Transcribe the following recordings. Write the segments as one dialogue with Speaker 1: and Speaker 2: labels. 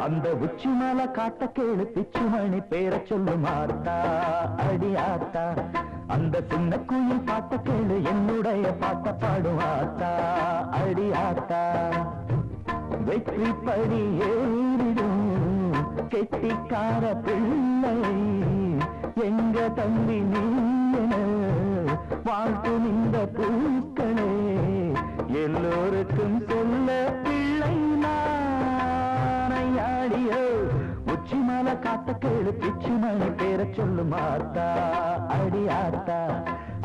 Speaker 1: அந்த உச்சி மேல காட்ட கேளு பிச்சுமணி பேர சொல்லு மாத்தா அடி ஆத்தா அந்த சின்ன குயில் பாட்ட கேளு என்னுடைய பாட்ட பாடுவாத்தா அடி ஆத்தா வெற்றி படி ஏறிடும் கெட்டிக்கார பிள்ளை எங்க தம்பி நீ வாழ்த்து இந்த பூக்களே எல்லோருக்கும் சொல்ல பிள்ளை நானையாடியோ உச்சி மேல காட்ட கேளு பிச்சுமணி பேர சொல்லு மாத்தா அடி ஆத்தா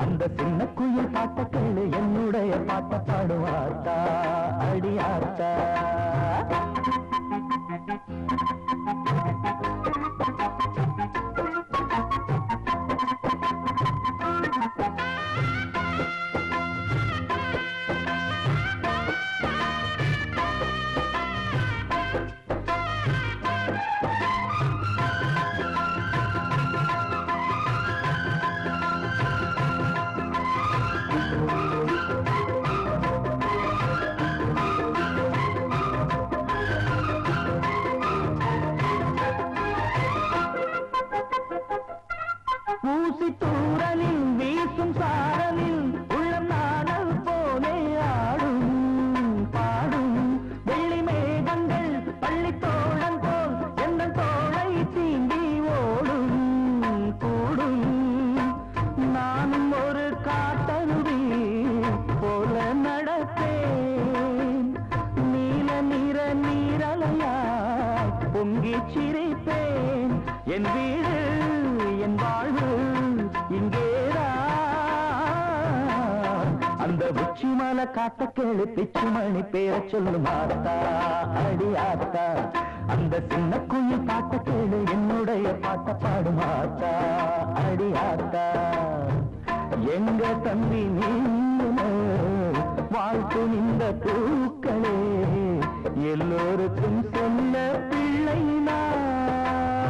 Speaker 1: அந்த சின்ன குயில் பாட்ட கேளு என்னுடைய பாட்ட பாடுவாத்தா அடி ஆத்தா ஊசி தூரலில் வீசும் சாரலில் உள்ளம் நாடல் போலே ஆடும் பாடும் வெள்ளி மேகங்கள் பள்ளி தோழன் போல் எந்த தோளை தீண்டி ஓடும் கூடும் நானும் ஒரு காட்டருவி போல நடப்பேன் நீல நிற நீரலையாய் பொங்கி சிரிப்பேன் என் வீடு என் வாழ்வு இங்கேதான் அந்த உச்சி மலை காட்ட கேளு பிச்சுமணி பேர சொல்லு மாத்தா அடி ஆத்தா அந்த சின்ன குயில் பாட்ட கேளு என்னுடைய பாட்ட பாடு மாத்தா அடி ஆத்தா எங்க தம்பி நீ வாழ்த்து இந்த பூக்களே எல்லோருக்கும் சொல்ல பிள்ளை நானையாடியோ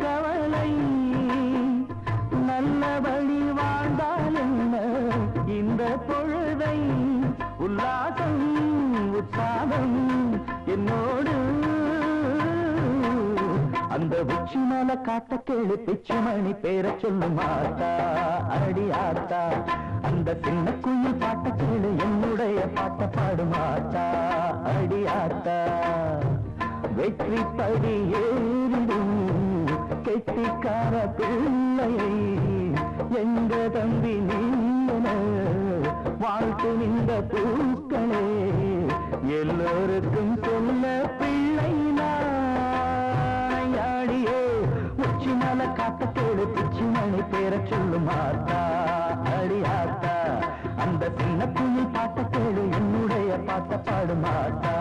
Speaker 1: கவலை நல்ல வழி வாழ்ந்தால் என்ன இந்த பொழுதை உல்லாசம் உற்சாகம் என்னோடு அந்த உச்சி மேல காட்ட கேளு பிச்சுமணி பேர சொல்லு மாத்தா அடி ஆத்தா அந்த சின்ன குயில் பாட்ட கேளு என்னுடைய பாட்ட பாடு மாத்தா அடி ஆத்தா வெற்றி படி ஏறிடும் கெட்டிக்கார பிள்ளையை எங்க தம்பி நீ வாழ்த்து இந்த பூக்களே எல்லோருக்கும் சொல்ல பிள்ளை நாடியோ உச்சி மலை காட்ட கேளு பிச்சுமணி பேர சொல்லு மாத்தா அடி ஆத்தா அந்த சின்ன குயில் பாட்ட கேளு என்னுடைய பாட்ட பாடு மாத்தா